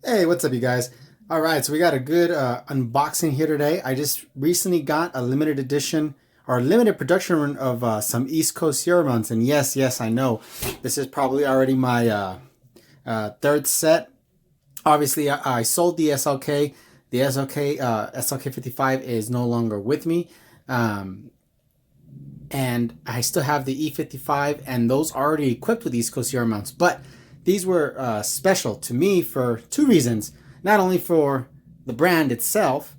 Hey, what's up, you guys? All right, so we got a good unboxing here today. I just recently got a limited edition or limited production run of some East Coast Euro mounts, and yes, I know this is probably already my third set. Obviously, I sold the SLK. The SLK 55 is no longer with me, and I still have the E55, and those are already equipped with East Coast Euro mounts, but these were special to me for two reasons. Not only for the brand itself,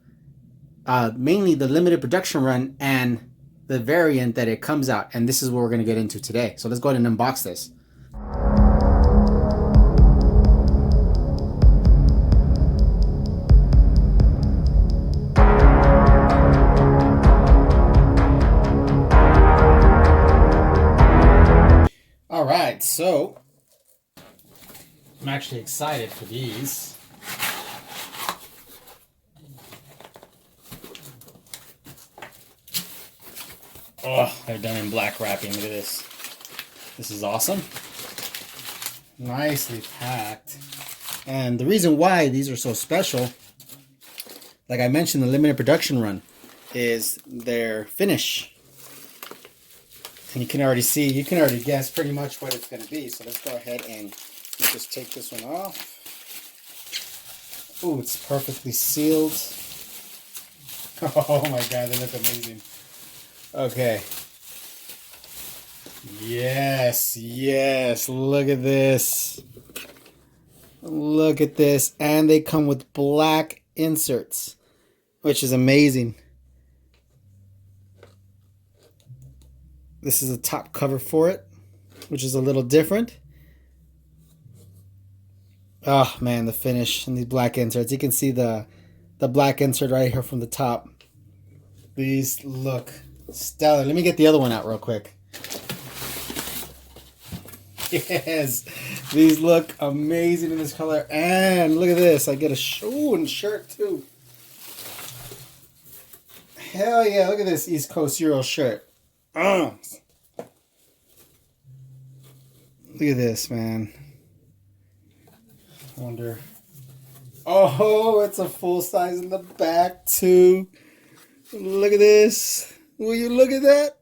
mainly the limited production run and the variant that it comes out. And this is what we're going to get into today. So let's go ahead and unbox this. All right, so I'm actually excited for these. Oh, they're done in black wrapping. Look at this. This is awesome. Nicely packed. And the reason why these are so special, like I mentioned, the limited production run, is their finish. And you can already see, you can already guess pretty much what it's going to be. So let's go ahead and just take this one off. Ooh, it's perfectly sealed. Oh my god, they look amazing. Okay. Yes, look at this. Look at this. And they come with black inserts, which is amazing. This is a top cover for it, which is a little different. Oh man, the finish and these black inserts. You can see the black insert right here from the top. These look stellar. Let me get the other one out real quick. Yes, these look amazing in this color. And look at this. I get a shoe and shirt too. Hell yeah, look at this East Coast Euro shirt. Look at this, man. Wonder. Oh, it's a full size in the back too. Look at this. Will you look at that?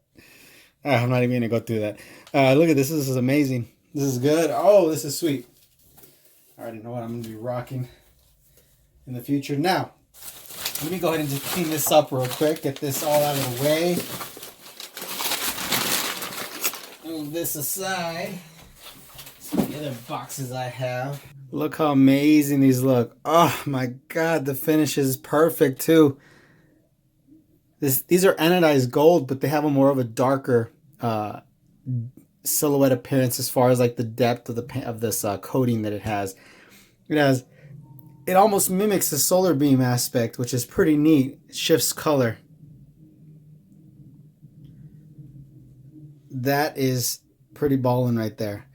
I'm not even gonna go through that. Look at this. This is amazing. This is good. Oh, this is sweet. I already know what I'm gonna be rocking in the future. Now, let me go ahead and just clean this up real quick. Get this all out of the way. Move this aside. Some of the other boxes I have. Look how amazing these look. Oh my god, the finish is perfect too. These are anodized gold, but they have a more of a darker silhouette appearance as far as like the depth of this coating that it has. It almost mimics the solar beam aspect, which is pretty neat. It shifts color. That is pretty ballin' right there.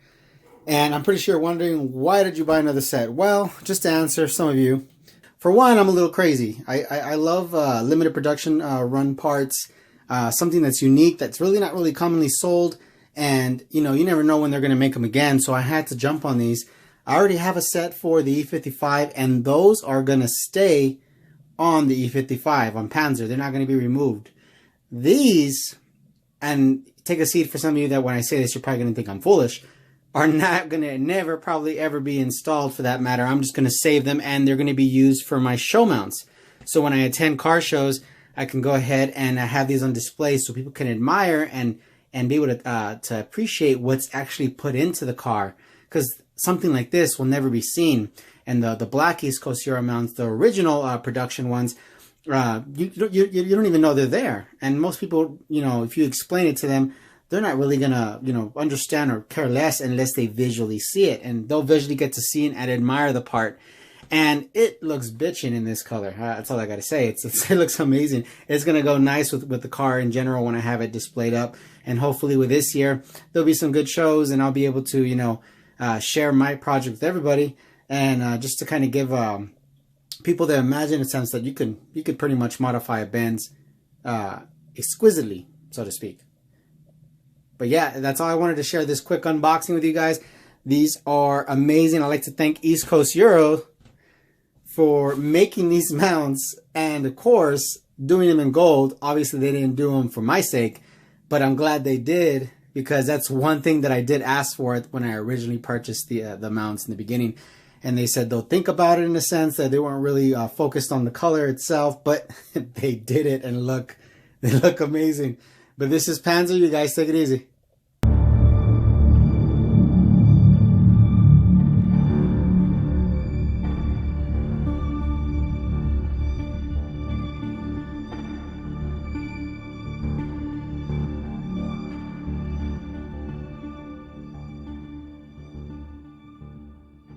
And I'm pretty sure you're wondering, why did you buy another set? Well, just to answer some of you. For one, I'm a little crazy. I love limited production run parts, something that's unique, that's really not really commonly sold, and you never know when they're going to make them again, so I had to jump on these. I already have a set for the E55, and those are going to stay on the E55, on Panzer. They're not going to be removed. These, and take a seat for some of you that when I say this, you're probably going to think I'm foolish, are not going to probably ever be installed for that matter. I'm just going to save them, and they're going to be used for my show mounts. So when I attend car shows, I can go ahead and have these on display so people can admire and be able to appreciate what's actually put into the car. Because something like this will never be seen. And the black East Coast Euro mounts, the original production ones, you don't even know they're there. And most people, if you explain it to them, they're not really gonna, understand or care less unless they visually see it, and they'll visually get to see and admire the part. And it looks bitchin' in this color. That's all I gotta say. It looks amazing. It's gonna go nice with the car in general when I have it displayed up. And hopefully with this year, there'll be some good shows, and I'll be able to, share my project with everybody, and just to kind of give people the imaginative sense that you could pretty much modify a Benz exquisitely, so to speak. But yeah, that's all I wanted to share this quick unboxing with you guys. These are amazing. I'd like to thank East Coast Euro for making these mounts, and of course doing them in gold. Obviously they didn't do them for my sake, but I'm glad they did, because that's one thing that I did ask for when I originally purchased the mounts in the beginning. And they said they'll think about it, in a sense that they weren't really focused on the color itself, but they did it, and they look amazing. But this is Panzer. You guys take it easy.